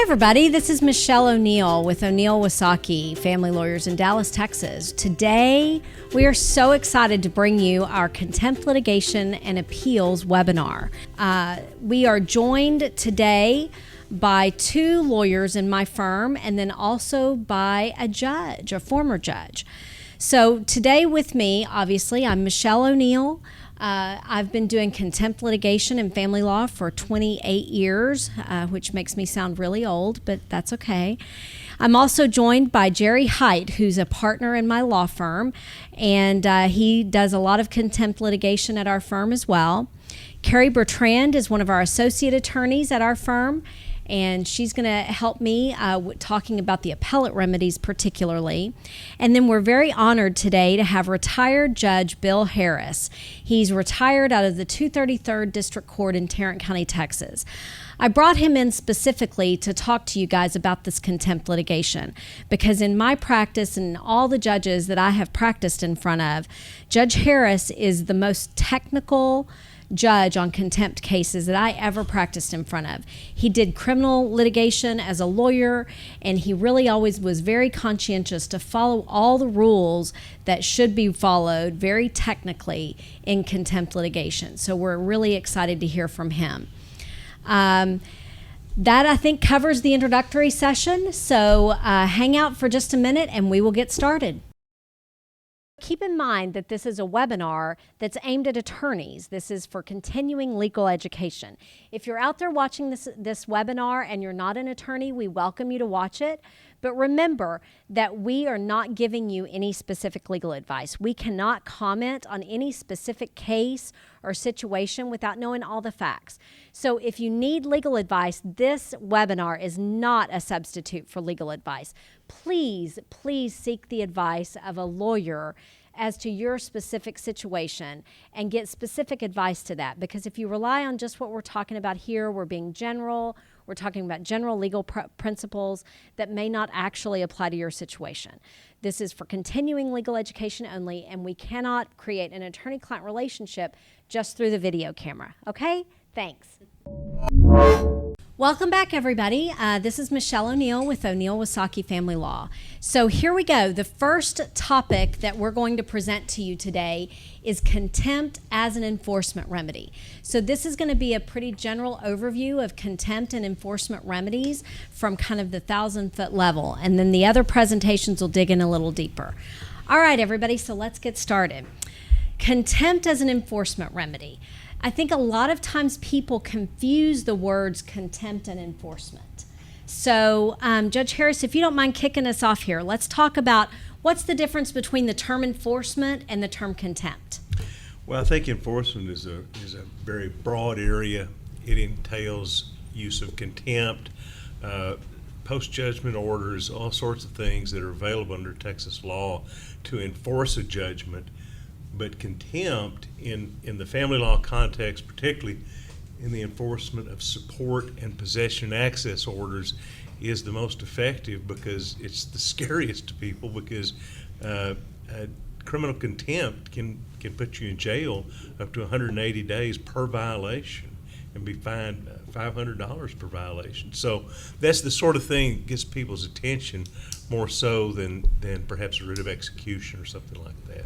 Everybody, this is Michelle O'Neill with O'Neill Wasaki Family Lawyers in Dallas, Texas. Today, we are so excited to bring you our Contempt Litigation and Appeals webinar. We are joined today by two lawyers in my firm and then also by a judge, a former judge. So today with me, obviously, I'm Michelle O'Neill. I've been doing contempt litigation and family law for 28 years, which makes me sound really old, but that's okay. I'm also joined by Jerry Height, who's a partner in my law firm, and he does a lot of contempt litigation at our firm as well. Carrie Bertrand is one of our associate attorneys at our firm, and she's going to help me talking about the appellate remedies particularly. And then we're very honored today to have retired Judge Bill Harris. He's retired out of the 233rd District Court in Tarrant County, Texas. I brought him in specifically to talk to you guys about this contempt litigation because in my practice and all the judges that I have practiced in front of, Judge Harris is the most technical judge on contempt cases that I ever practiced in front of. He did criminal litigation as a lawyer, and he really always was very conscientious to follow all the rules that should be followed very technically in contempt litigation. So we're really excited to hear from him. That I think covers the introductory session. So hang out for just a minute and we will get started. Keep in mind that this is a webinar that's aimed at attorneys. This is for continuing legal education. If you're out there watching this webinar and you're not an attorney, we welcome you to watch it. But remember that we are not giving you any specific legal advice. We cannot comment on any specific case or situation without knowing all the facts. So if you need legal advice, this webinar is not a substitute for legal advice. Please seek the advice of a lawyer as to your specific situation and get specific advice to that. Because if you rely on just what we're talking about here, we're being general, we're talking about general legal principles that may not actually apply to your situation. This is for continuing legal education only, and we cannot create an attorney-client relationship just through the video camera. Okay? Thanks. Welcome back, everybody. This is Michelle O'Neill with O'Neill Wasaki Family Law. So here we go. The first topic that we're going to present to you today is contempt as an enforcement remedy. So this is going to be a pretty general overview of contempt and enforcement remedies from kind of the 1,000-foot level. And then the other presentations will dig in a little deeper. All right, everybody, so let's get started. Contempt as an enforcement remedy. I think a lot of times people confuse the words contempt and enforcement. So Judge Harris, if you don't mind kicking us off here, let's talk about what's the difference between the term enforcement and the term contempt. Well, I think enforcement is a very broad area. It entails use of contempt, post-judgment orders, all sorts of things that are available under Texas law to enforce a judgment. But contempt in the family law context, particularly in the enforcement of support and possession access orders, is the most effective because it's the scariest to people because criminal contempt can put you in jail up to 180 days per violation and be fined $500 per violation. So that's the sort of thing that gets people's attention more so than perhaps a writ of execution or something like that.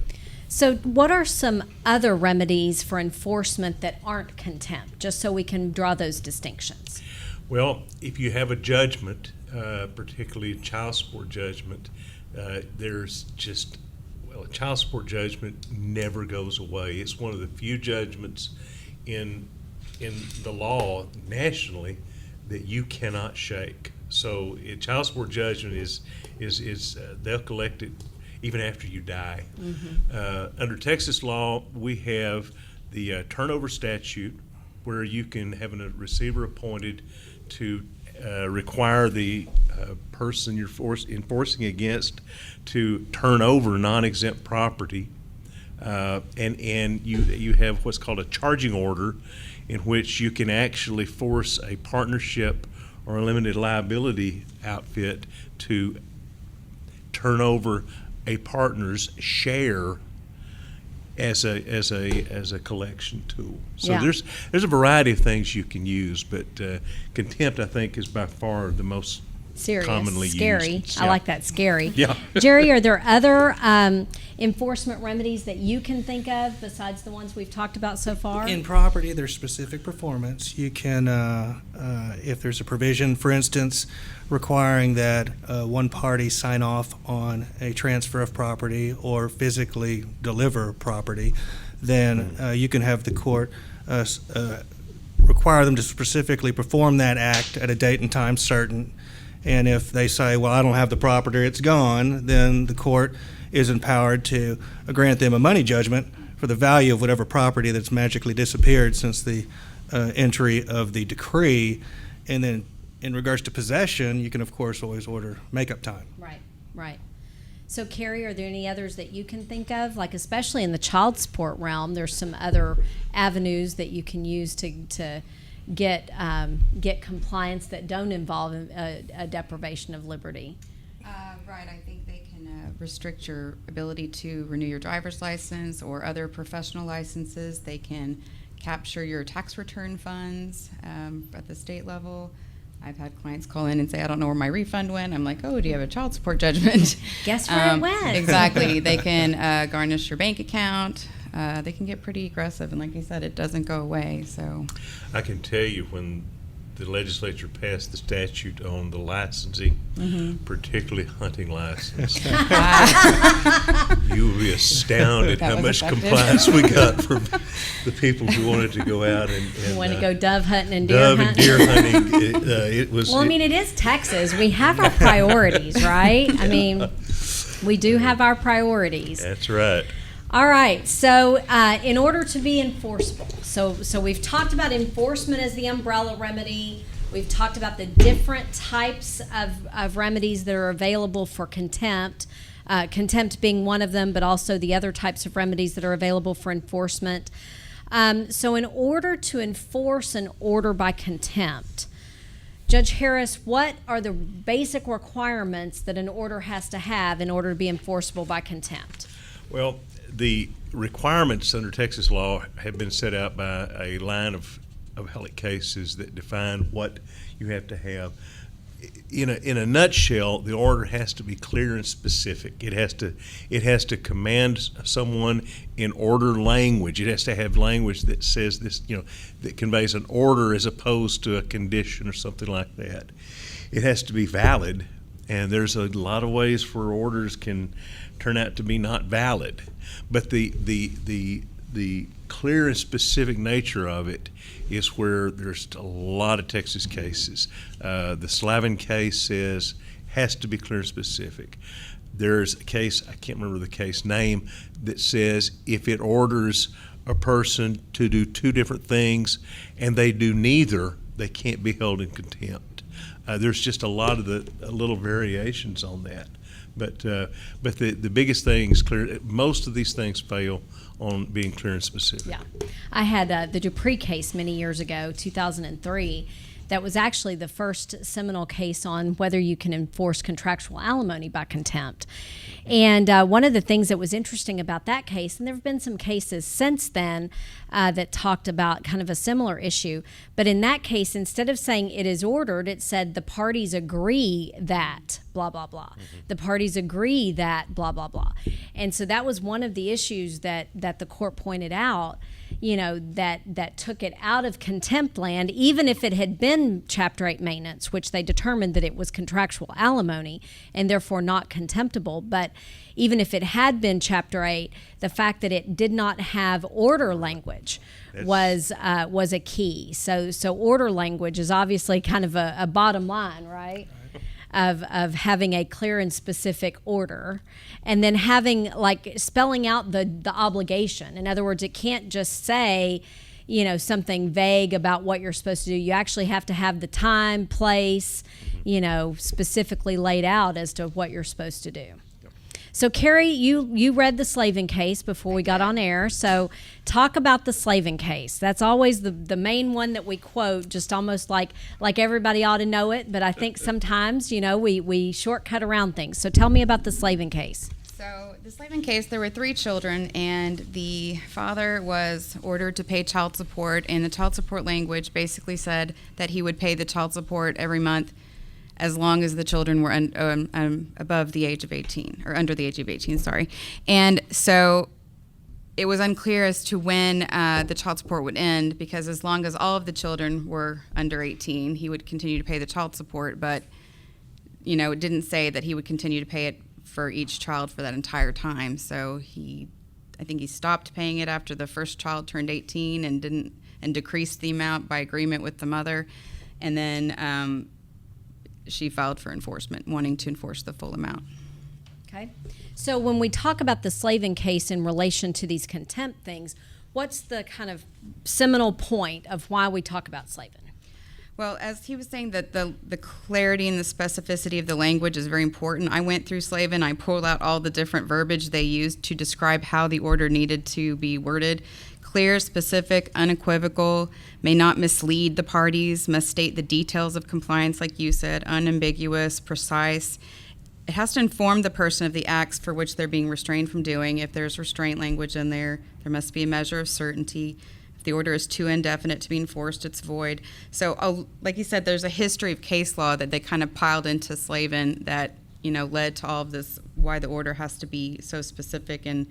So what are some other remedies for enforcement that aren't contempt, just so we can draw those distinctions? Well, if you have a judgment, particularly a child support judgment, a child support judgment never goes away. It's one of the few judgments in the law nationally that you cannot shake. So a child support judgment is they'll collect it even after you die. Mm-hmm. Under Texas law, we have the turnover statute where you can have a receiver appointed to require the person you're enforcing against to turn over non-exempt property and you have what's called a charging order, in which you can actually force a partnership or a limited liability outfit to turn over a partner's share as a collection tool. So there's a variety of things you can use, but contempt, I think, is by far the most serious, commonly scary. used. I like that, scary. Yeah. Jerry, are there other enforcement remedies that you can think of besides the ones we've talked about so far? In property, there's specific performance. You can, if there's a provision, for instance, requiring that one party sign off on a transfer of property or physically deliver property, then you can have the court require them to specifically perform that act at a date and time certain. And if they say, well, I don't have the property, it's gone, then the court is empowered to grant them a money judgment for the value of whatever property that's magically disappeared since the entry of the decree. And then in regards to possession, you can, of course, always order makeup time. Right. So, Carrie, are there any others that you can think of? Like, especially in the child support realm, there's some other avenues that you can use to get compliance that don't involve a deprivation of liberty. Right. I think they can restrict your ability to renew your driver's license or other professional licenses. They can capture your tax return funds at the state level. I've had clients call in and say, I don't know where my refund went. I'm like, oh, do you have a child support judgment? Guess where it went. Exactly. They can garnish your bank account. They can get pretty aggressive, and like I said, it doesn't go away. So I can tell you, when the legislature passed the statute on the licensing, particularly hunting license, you will be astounded how much compliance we got from the people who wanted to go out and want to go dove hunting and deer hunting. Dove and deer hunting. It was. Well, I mean, it is Texas. We have our priorities, right? I mean, we do have our priorities. That's right. All right, so in order to be enforceable, so we've talked about enforcement as the umbrella remedy. We've talked about the different types of remedies that are available for contempt, contempt being one of them, but also the other types of remedies that are available for enforcement. So in order to enforce an order by contempt, Judge Harris, what are the basic requirements that an order has to have in order to be enforceable by contempt? Well, the requirements under Texas law have been set out by a line of appellate cases that define what you have to have. In a nutshell, the order has to be clear and specific. It has to command someone in order language. It has to have language that says this, that conveys an order as opposed to a condition or something like that. It has to be valid, and there's a lot of ways for orders can turn out to be not valid. But the clear and specific nature of it is where there's a lot of Texas cases. The Slavin case says has to be clear and specific. There's a case, I can't remember the case name, that says if it orders a person to do two different things and they do neither, they can't be held in contempt. There's just a lot of the little variations on that. But the biggest thing is clear. Most of these things fail on being clear and specific. Yeah. I had the Dupree case many years ago, 2003. That was actually the first seminal case on whether you can enforce contractual alimony by contempt. And one of the things that was interesting about that case, and there have been some cases since then that talked about kind of a similar issue, but in that case, instead of saying it is ordered, it said the parties agree that blah, blah, blah. The parties agree that blah, blah, blah. And so that was one of the issues that the court pointed out, that took it out of contempt land, even if it had been Chapter 8 maintenance, which they determined that it was contractual alimony and therefore not contemptible. But even if it had been Chapter 8, the fact that it did not have order language was a key. So order language is obviously kind of a bottom line, right? Of having a clear and specific order, and then having, like, spelling out the obligation. In other words, it can't just say, something vague about what you're supposed to do. You actually have to have the time, place, specifically laid out as to what you're supposed to do. So, Carrie, you read the Slavin case before we got on air. So, talk about the Slavin case. That's always the main one that we quote, just almost like everybody ought to know it. But I think sometimes, we shortcut around things. So, tell me about the Slavin case. So the Slavin case, there were 3 children, and the father was ordered to pay child support, and the child support language basically said that he would pay the child support every month as long as the children were above the age of 18, or under the age of 18, sorry. And so it was unclear as to when the child support would end, because as long as all of the children were under 18, he would continue to pay the child support, but it didn't say that he would continue to pay it for each child for that entire time. So I think he stopped paying it after the first child turned 18 and decreased the amount by agreement with the mother. And then she filed for enforcement, wanting to enforce the full amount. Okay. So when we talk about the Slavin case in relation to these contempt things, what's the kind of seminal point of why we talk about Slavin? Well, as he was saying, that the clarity and the specificity of the language is very important. I went through Slavin. I pulled out all the different verbiage they used to describe how the order needed to be worded. Clear, specific, unequivocal, may not mislead the parties, must state the details of compliance, like you said, unambiguous, precise. It has to inform the person of the acts for which they're being restrained from doing. If there's restraint language in there, there must be a measure of certainty. The order is too indefinite to be enforced, it's void. So, like you said, there's a history of case law that they kind of piled into Slavin that, led to all of this, why the order has to be so specific, and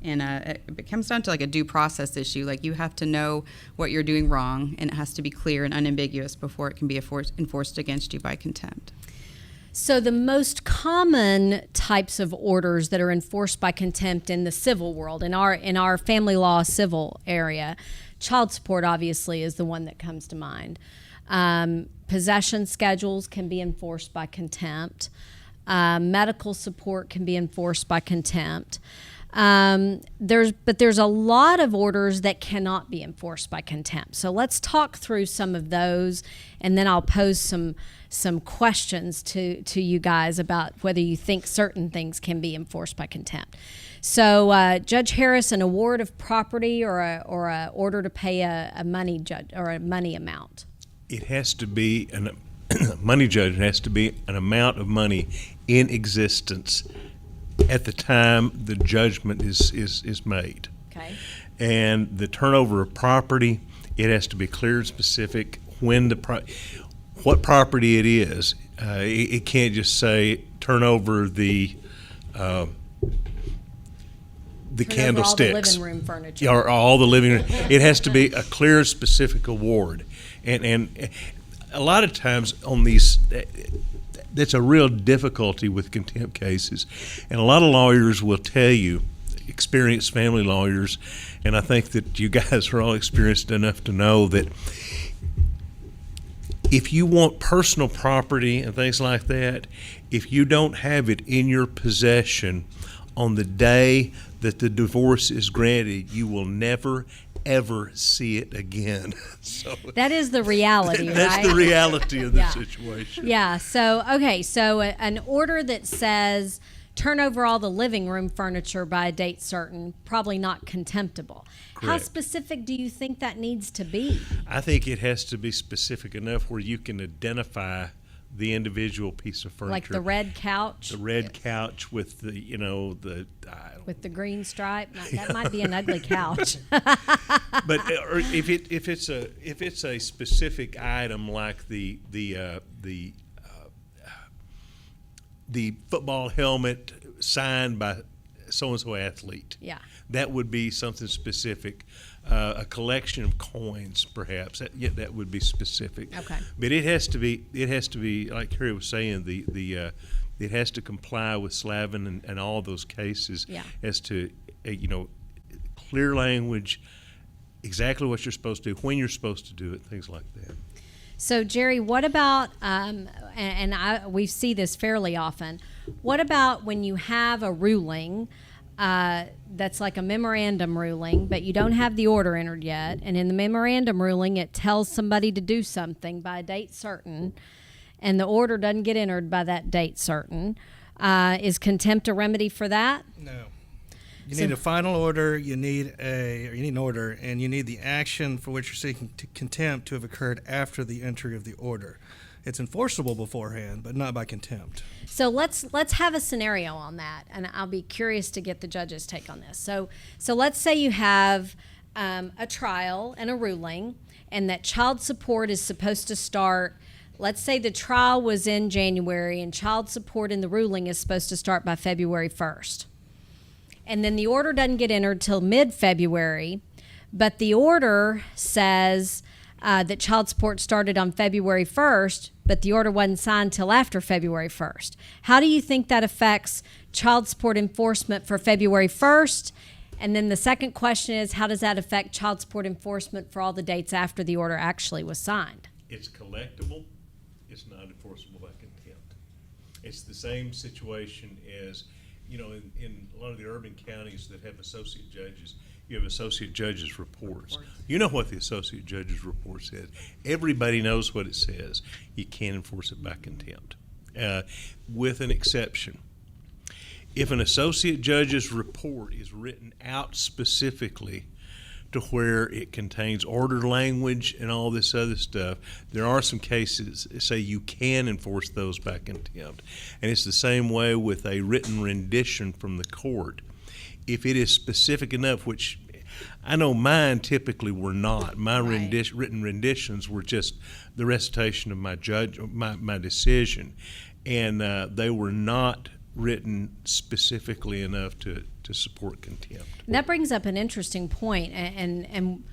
it comes down to like a due process issue. Like, you have to know what you're doing wrong, and it has to be clear and unambiguous before it can be enforced against you by contempt. So the most common types of orders that are enforced by contempt in the civil world, in our family law civil area, child support obviously is the one that comes to mind. Possession schedules can be enforced by contempt. Medical support can be enforced by contempt. There's a lot of orders that cannot be enforced by contempt. So let's talk through some of those, and then I'll pose some questions to you guys about whether you think certain things can be enforced by contempt. So, Judge Harris, an award of property or a order to pay a money amount. It has to be money judgment has to be an amount of money in existence at the time the judgment is made. Okay. And the turnover of property, it has to be clear and specific when what property it is. It can't just say turn over the candlesticks. All the living room furniture. Or all the living room. It has to be a clear, specific award. And a lot of times on these, that's a real difficulty with contempt cases. And a lot of lawyers will tell you, experienced family lawyers, and I think that you guys are all experienced enough to know that if you want personal property and things like that, if you don't have it in your possession on the day that the divorce is granted, you will never, ever see it again. So that is the reality, that's right? the reality of the situation. Yeah. So, okay. So an order that says turn over all the living room furniture by a date certain, probably not contemptible. Correct. How specific do you think that needs to be? I think it has to be specific enough where you can identify the individual piece of furniture, like the red couch. The red couch with the, with the green stripe. That might be an ugly couch. But if it's a specific item like the football helmet signed by so and so athlete, that would be something specific. A collection of coins, perhaps. That would be specific. Okay. But it has to be like Carrie was saying. It has to comply with Slavin and all those cases. As to clear language, exactly what you're supposed to do, when you're supposed to do it, things like that. So, Jerry, what about, we see this fairly often, what about when you have a ruling that's like a memorandum ruling, but you don't have the order entered yet, and in the memorandum ruling it tells somebody to do something by a date certain, and the order doesn't get entered by that date certain. Is contempt a remedy for that? No. You need a final order, you need an order, and you need the action for which you're seeking contempt to have occurred after the entry of the order. It's enforceable beforehand, but not by contempt. So let's have a scenario on that, and I'll be curious to get the judge's take on this. So let's say you have a trial and a ruling, and that child support is supposed to start. Let's say the trial was in January, and child support in the ruling is supposed to start by February 1st. And then the order doesn't get entered till mid-February, but the order says that child support started on February 1st, but the order wasn't signed till after February 1st. How do you think that affects child support enforcement for February 1st? And then the second question is, how does that affect child support enforcement for all the dates after the order actually was signed? It's collectible. It's not enforceable by contempt. It's the same situation as, in a lot of the urban counties that have associate judges, you have associate judges' reports. You know what the associate judge's report says. Everybody knows what it says. You can't enforce it by contempt, with an exception. If an associate judge's report is written out specifically to where it contains order language and all this other stuff, there are some cases that say you can enforce those by contempt. And it's the same way with a written rendition from the court. If it is specific enough, which I know mine typically were not. My Right. written renditions were just the recitation of my decision, and they were not written specifically enough to support contempt. And that brings up an interesting point, and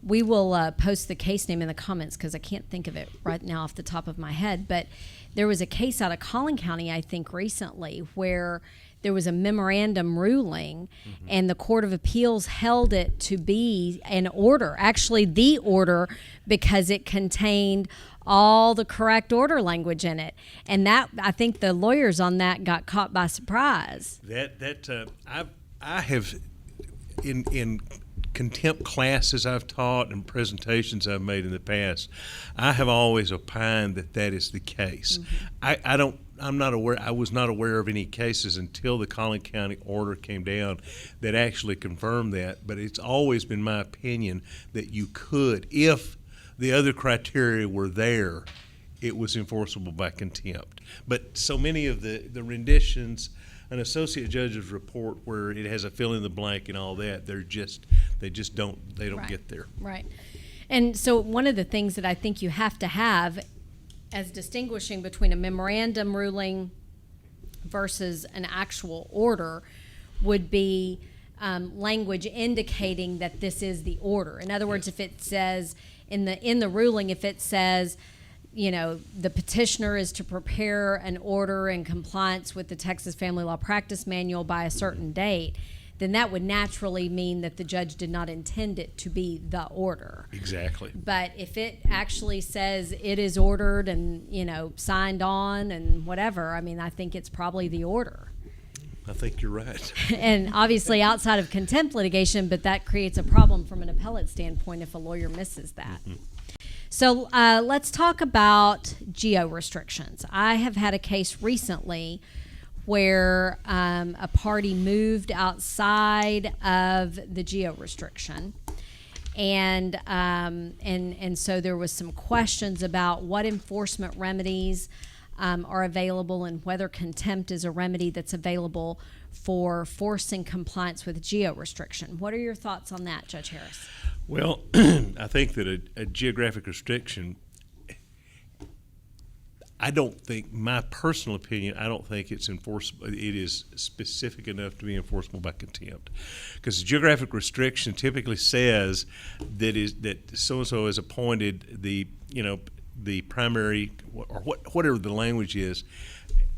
we will post the case name in the comments because I can't think of it right now off the top of my head, but there was a case out of Collin County, I think, recently where there was a memorandum ruling, and the Court of Appeals held it to be an order, actually the order, because it contained all the correct order language in it. And that, I think the lawyers on that got caught by surprise. I have in contempt classes I've taught and presentations I've made in the past, I have always opined that is the case. I was not aware of any cases until the Collin County order came down that actually confirmed that, but it's always been my opinion that you could, if the other criteria were there, it was enforceable by contempt. But so many of the renditions, an associate judge's report where it has a fill in the blank and all that, they don't get there. Right. And so one of the things that I think you have to have as distinguishing between a memorandum ruling versus an actual order would be language indicating that this is the order. In other words, if it says in the ruling, if it says, the petitioner is to prepare an order in compliance with the Texas Family Law Practice Manual by a certain date, then that would naturally mean that the judge did not intend it to be the order. Exactly. But if it actually says it is ordered and, signed on and whatever, I think it's probably the order. I think you're right. And obviously outside of contempt litigation, but that creates a problem from an appellate standpoint if a lawyer misses that. Mm-hmm. So let's talk about geo restrictions. I have had a case recently where a party moved outside of the geo restriction, and so there was some questions about what enforcement remedies are available and whether contempt is a remedy that's available for forcing compliance with geo restriction. What are your thoughts on that, Judge Harris? Well, I think that a geographic restriction, my personal opinion, I don't think it's enforceable. It is specific enough to be enforceable by contempt, because the geographic restriction typically says that so-and-so has appointed the primary, or whatever the language is,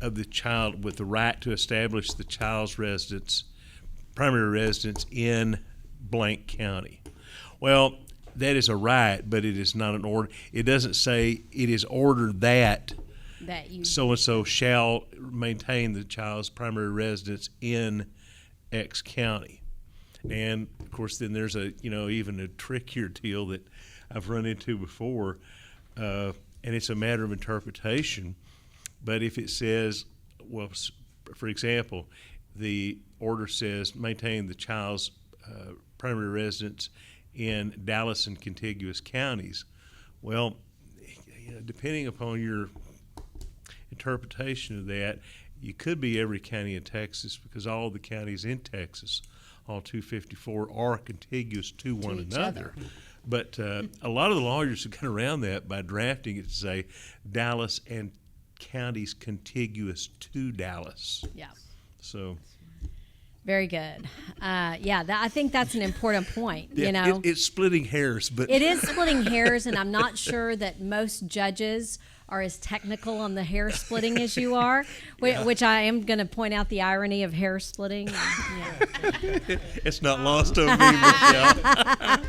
of the child with the right to establish the child's primary residence in blank county. Well, that is a right, but it is not an order. It doesn't say it is ordered that so-and-so shall maintain the child's primary residence in X county. And, of course, then there's even a trickier deal that I've run into before, and it's a matter of interpretation. But if it says, for example, the order says maintain the child's primary residence in Dallas and contiguous counties. Well, depending upon your interpretation of that, you could be every county in Texas, because all the counties in Texas, all 254, are contiguous to one another. But a lot of the lawyers have gone around that by drafting it to say Dallas and counties contiguous to Dallas. Yeah. So. Very good. I think that's an important point. Yeah, it's splitting hairs, but it is splitting hairs, and I'm not sure that most judges are as technical on the hair splitting as you are, which I am going to point out the irony of hair splitting. It's not lost on me, Michelle.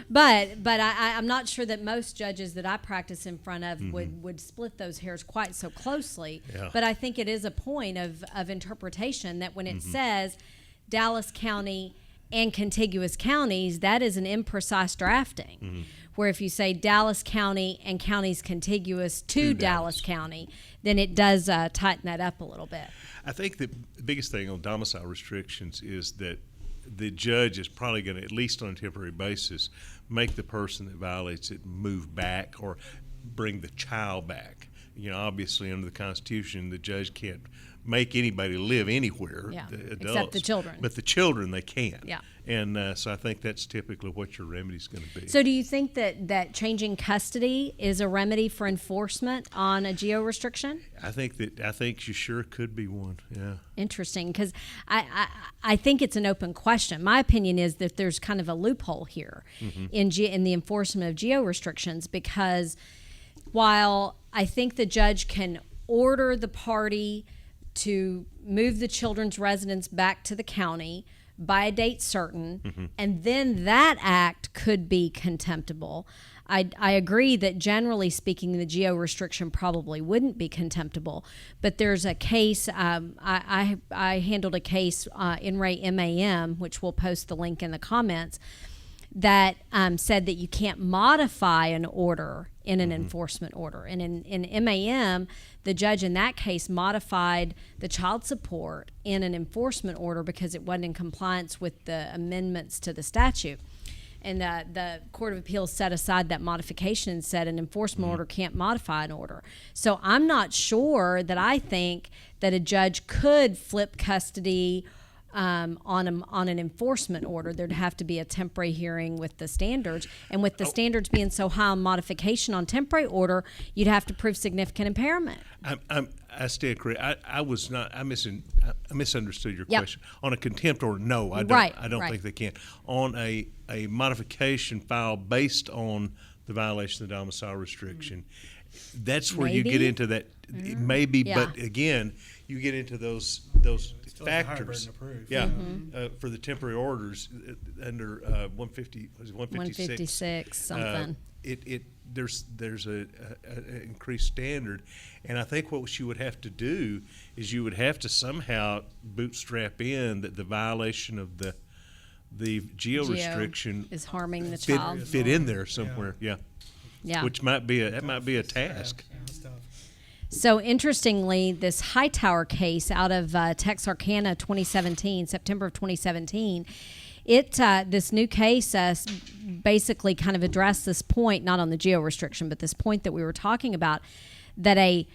But I'm not sure that most judges that I practice in front of would split those hairs quite so closely. Yeah. But I think it is a point of interpretation that when it says Dallas County and contiguous counties, that is an imprecise drafting. Where if you say Dallas County and counties contiguous to Dallas County, then it does tighten that up a little bit. I think the biggest thing on domicile restrictions is that the judge is probably going to, at least on a temporary basis, make the person that violates it move back or bring the child back. Obviously under the Constitution, the judge can't make anybody live anywhere, the adults, except the children. But the children, they can. Yeah. And so I think that's typically what your remedy is going to be. So do you think that changing custody is a remedy for enforcement on a geo restriction? I think you sure could be one. Yeah. Interesting, because I think it's an open question. My opinion is that there's kind of a loophole here in the enforcement of geo restrictions, because while I think the judge can order the party to move the children's residence back to the county by a date certain, and then that act could be contemptible. I agree that generally speaking, the geo restriction probably wouldn't be contemptible, but there's a case, I handled a case in Ray MAM, which we'll post the link in the comments, that said that you can't modify an order in an enforcement order. And in MAM, the judge in that case modified the child support in an enforcement order because it wasn't in compliance with the amendments to the statute. And the Court of Appeals set aside that modification and said an enforcement order can't modify an order. So I'm not sure that I think that a judge could flip custody on an enforcement order. There'd have to be a temporary hearing with the standards, and with the standards being so high on modification on temporary order, you'd have to prove significant impairment. I stand correct. I misunderstood your question. On a contempt order, no, I don't. I don't think they can. On a modification file based on the violation of the domicile restriction, that's where you get into that. Maybe, but again, you get into those factors. For the temporary orders under 156 something. There's a increased standard, and I think what you would have to do is you would have to somehow bootstrap in that the violation of the geo restriction is harming the child. Fit in there somewhere. Yeah. Which might be a task. So interestingly, this Hightower case out of Texarkana, September of 2017, this new case basically kind of addressed this point, not on the geo restriction, but this point that we were talking about, that a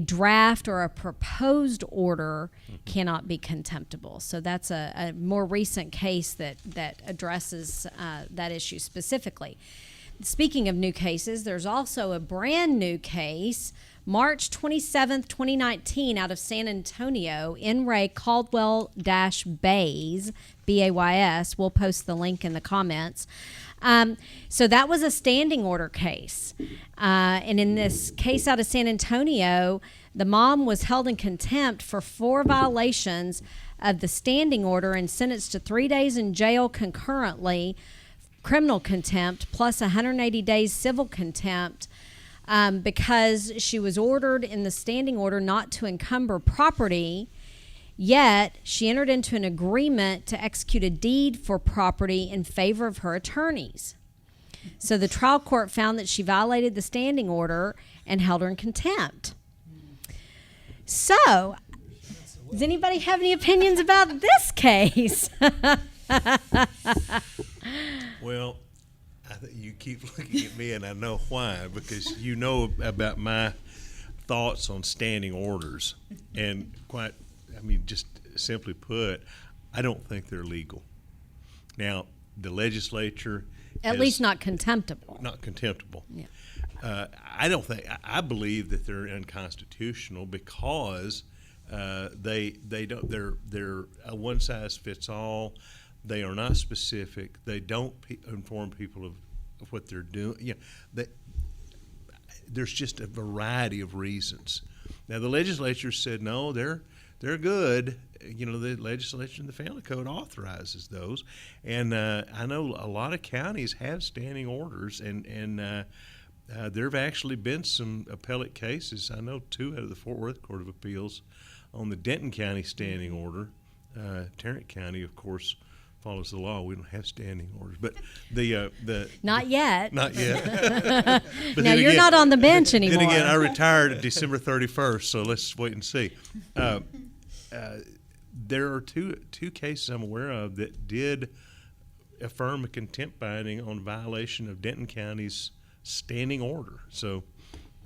draft or a proposed order cannot be contemptible. So that's a more recent case that addresses that issue specifically. Speaking of new cases, there's also a brand new case, March 27th, 2019, out of San Antonio, in Ray Caldwell-Bays, B-A-Y-S. We'll post the link in the comments. So that was a standing order case. And in this case out of San Antonio, the mom was held in contempt for 4 violations of the standing order and sentenced to 3 days in jail concurrently, criminal contempt, plus 180 days civil contempt, because she was ordered in the standing order not to encumber property, yet she entered into an agreement to execute a deed for property in favor of her attorneys. So the trial court found that she violated the standing order and held her in contempt. So Does anybody have any opinions about this case? Well, I think you keep looking at me, and I know why, because you know about my thoughts on standing orders. And just simply put, I don't think they're legal. Now, the legislature At least not contemptible. Not contemptible. Yeah. I believe that they're unconstitutional because they're a one size fits all. They are not specific. They don't inform people of what they're doing. There's just a variety of reasons. Now the legislature said no, they're good. The legislature and the family code authorizes those, and I know a lot of counties have standing orders, and there have actually been some appellate cases. I know 2 out of the Fort Worth Court of Appeals on the Denton County standing order. Tarrant County, of course, follows the law. We don't have standing orders, but the Not yet. Not yet. But Now you're not on the bench anymore. Then again, I retired December 31st, so let's wait and see. There are two cases I'm aware of that did affirm a contempt finding on violation of Denton County's standing order. So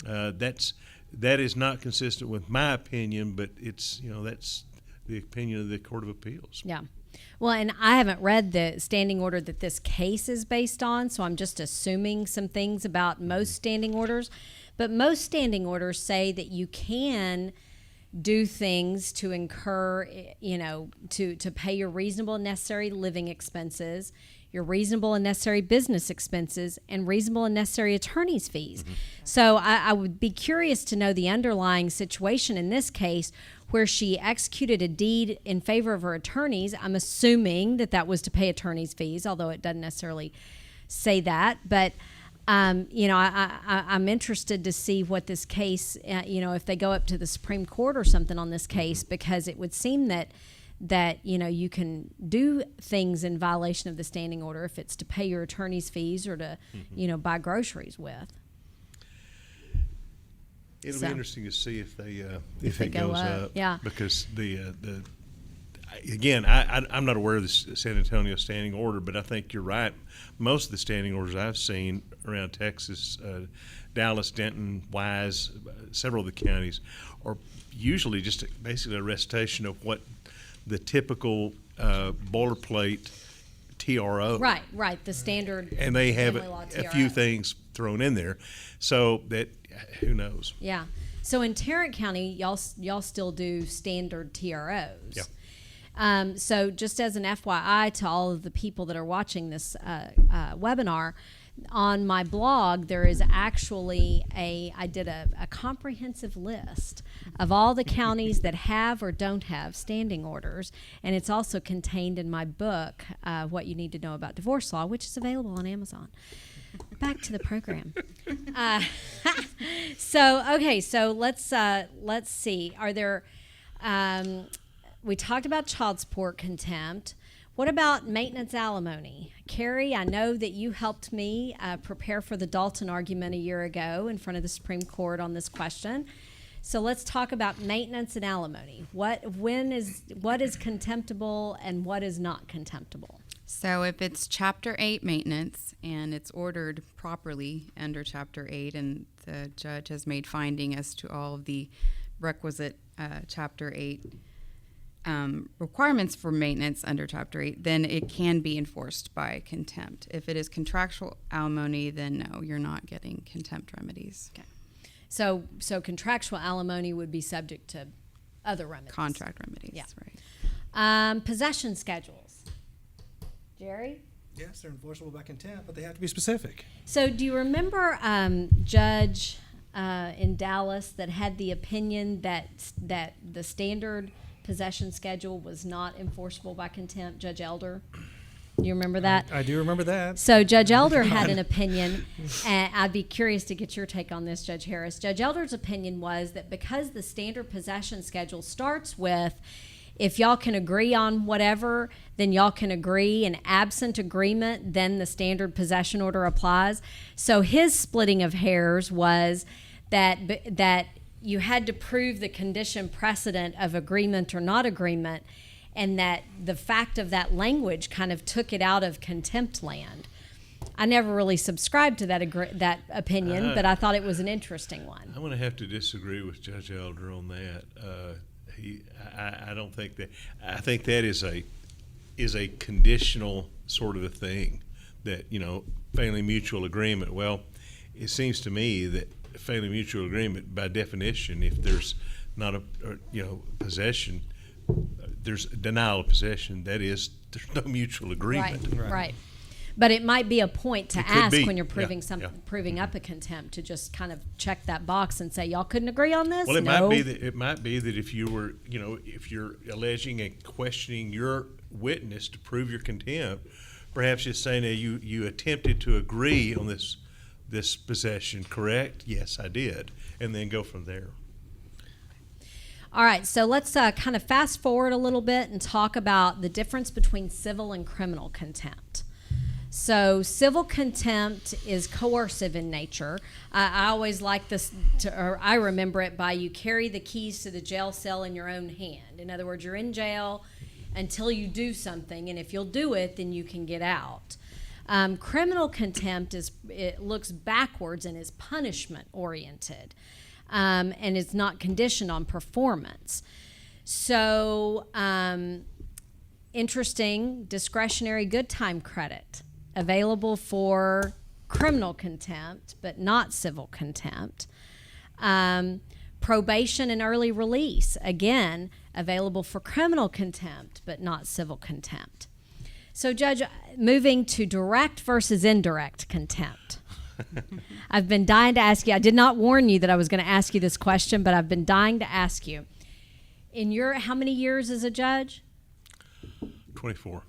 that is not consistent with my opinion, but it's that's the opinion of the Court of Appeals. Yeah. Well, and I haven't read the standing order that this case is based on, so I'm just assuming some things about most standing orders. But most standing orders say that you can do things to incur, to pay your reasonable and necessary living expenses, your reasonable and necessary business expenses, and reasonable and necessary attorney's fees. Mm-hmm. So I would be curious to know the underlying situation in this case where she executed a deed in favor of her attorneys. I'm assuming that was to pay attorney's fees, although it doesn't necessarily say that. But, I'm interested to see what this case, if they go up to the Supreme Court or something on this case, because it would seem that you can do things in violation of the standing order if it's to pay your attorney's fees or to, buy groceries with. It'll be interesting to see if it go goes up. up. Yeah. Because I'm not aware of the San Antonio standing order, but I think you're right. Most of the standing orders I've seen around Texas, Dallas, Denton, Wise, several of the counties, are usually just basically a recitation of what the typical boilerplate TRO. Right, the standard. And they have family law a few things thrown in there, so that who knows. Yeah. So in Tarrant County, y'all still do standard TROs. Yeah. So just as an FYI to all of the people that are watching this webinar, on my blog there is actually I did a comprehensive list of all the counties that have or don't have standing orders, and it's also contained in my book, What You Need to Know About Divorce Law, which is available on Amazon. Back to the program. So let's see. Are there? We talked about child support contempt. What about maintenance alimony? Carrie, I know that you helped me prepare for the Dalton argument a year ago in front of the Supreme Court on this question. So let's talk about maintenance and alimony. What is contemptible and what is not contemptible? So if it's Chapter 8 maintenance and it's ordered properly under Chapter 8 and the judge has made finding as to all of the requisite Chapter 8 requirements for maintenance under Chapter 8, then it can be enforced by contempt. If it is contractual alimony, then no, you're not getting contempt remedies. Okay. So contractual alimony would be subject to other remedies. Contract remedies, yeah. Right. Possession schedules. Jerry? Yes, they're enforceable by contempt, but they have to be specific. So do you remember Judge in Dallas that had the opinion that the standard possession schedule was not enforceable by contempt, Judge Elder? Do you remember that? I do remember that. So Judge Elder had an opinion, and I'd be curious to get your take on this, Judge Harris. Judge Elder's opinion was that because the standard possession schedule starts with, if y'all can agree on whatever, then y'all can agree, and absent agreement, then the standard possession order applies. So his splitting of hairs was that you had to prove the condition precedent of agreement or not agreement, and that the fact of that language kind of took it out of contempt land. I never really subscribed to that opinion, but I thought it was an interesting one. I'm going to have to disagree with Judge Elder on that. I don't think that. I think that is a conditional sort of a thing that, family mutual agreement. Well, it seems to me that family mutual agreement, by definition, if there's not a possession, there's denial of possession. That is, there's no mutual agreement. Right. But it might be a point to ask when you're proving proving up a contempt, to just kind of check that box and say, y'all couldn't agree on this? Well, it No. might be that if you were, if you're alleging and questioning your witness to prove your contempt, perhaps just saying that you attempted to agree on this possession, correct? Yes, I did. And then go from there. All right, so let's kind of fast forward a little bit and talk about the difference between civil and criminal contempt. So civil contempt is coercive in nature. I always like this, or I remember it by, you carry the keys to the jail cell in your own hand. In other words, you're in jail until you do something, and if you'll do it, then you can get out. Criminal contempt it looks backwards and is punishment oriented, and it's not conditioned on performance. So interesting, discretionary good time credit available for criminal contempt, but not civil contempt. Probation and early release, again, available for criminal contempt, but not civil contempt. So, Judge, moving to direct versus indirect contempt. I've been dying to ask you. I did not warn you that I was going to ask you this question, but I've been dying to ask you. In your, how many years as a judge? 24.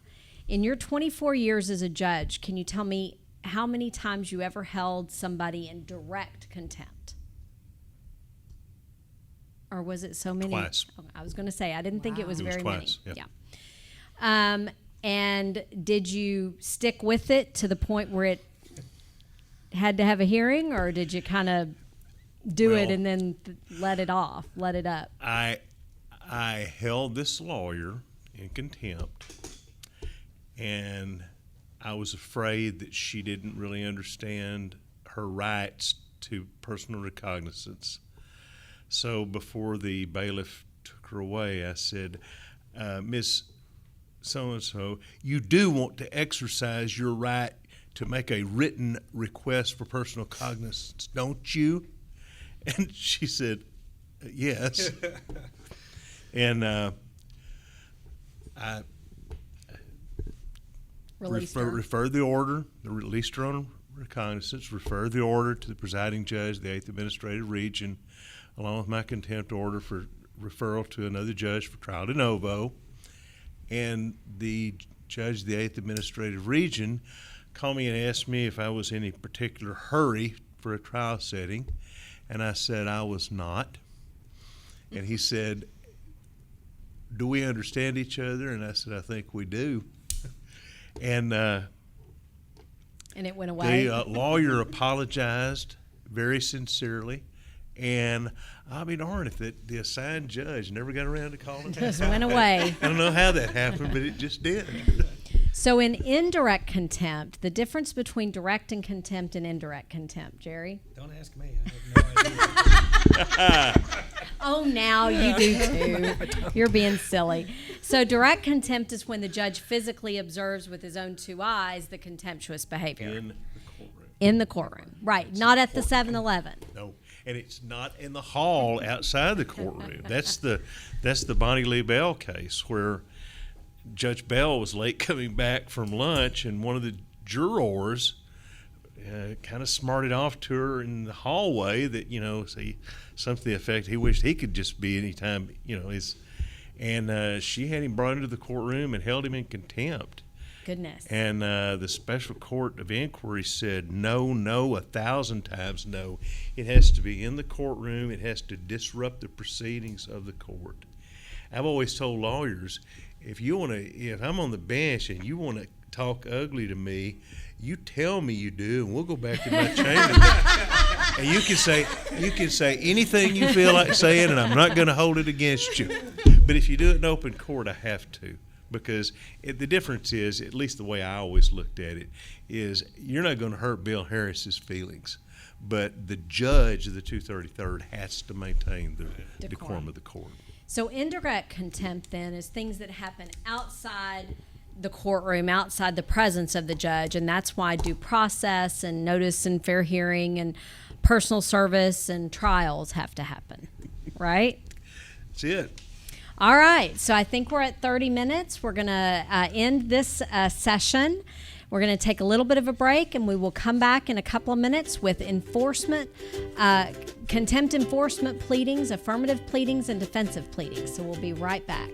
In your 24 years as a judge, can you tell me how many times you ever held somebody in direct contempt? Or was it so many? Twice. Oh, I was going to say, I didn't think it was very twice, many. yeah. And did you stick with it to the point where it had to have a hearing, or did you kind of do it and then let it up? I held this lawyer in contempt, and I was afraid that she didn't really understand her rights to personal recognizance. So before the bailiff took her away, I said, Miss So-and-so, you do want to exercise your right to make a written request for personal cognizance, don't you? And she said, yes. And I referred the order, released her on recognizance, referred the order to the presiding judge, the 8th Administrative Region, along with my contempt order for referral to another judge for trial de novo. And the judge of the 8th Administrative Region called me and asked me if I was in any particular hurry for a trial setting. And I said I was not. And he said, do we understand each other? And I said, I think we do. And it went away. The lawyer apologized very sincerely. And I'll be darned if the assigned judge never got around to calling it. Just went away. I don't know how that happened, but it just did. So in indirect contempt, the difference between direct and contempt and indirect contempt, Jerry? Don't ask me. I have no idea. Oh, now you do too. You're being silly. So direct contempt is when the judge physically observes with his own 2 eyes the contemptuous behavior. In the courtroom. In the courtroom, right. Not at the 7-Eleven. No. And it's not in the hall outside the courtroom. That's the Bonnie Lee Bell case where Judge Bell was late coming back from lunch, and one of the jurors kind of smarted off to her in the hallway that, say something to the effect he wished he could just be anytime, and she had him brought into the courtroom and held him in contempt. Goodness. And the special court of inquiry said, no, 1,000 times no. It has to be in the courtroom. It has to disrupt the proceedings of the court. I've always told lawyers, if I'm on the bench and you want to talk ugly to me, you tell me you do, and we'll go back to my chamber. And you can say anything you feel like saying, and I'm not going to hold it against you. But if you do it in open court, I have to. Because the difference is, at least the way I always looked at it, is you're not going to hurt Bill Harris's feelings, but the judge of the 233rd has to maintain the decorum of the court. So indirect contempt then is things that happen outside the courtroom, outside the presence of the judge, and that's why due process and notice and fair hearing and personal service and trials have to happen, right? That's it. All right, so I think we're at 30 minutes. We're going to end this session. We're going to take a little bit of a break, and we will come back in a couple of minutes with enforcement, contempt enforcement pleadings, affirmative pleadings, and defensive pleadings. So we'll be right back.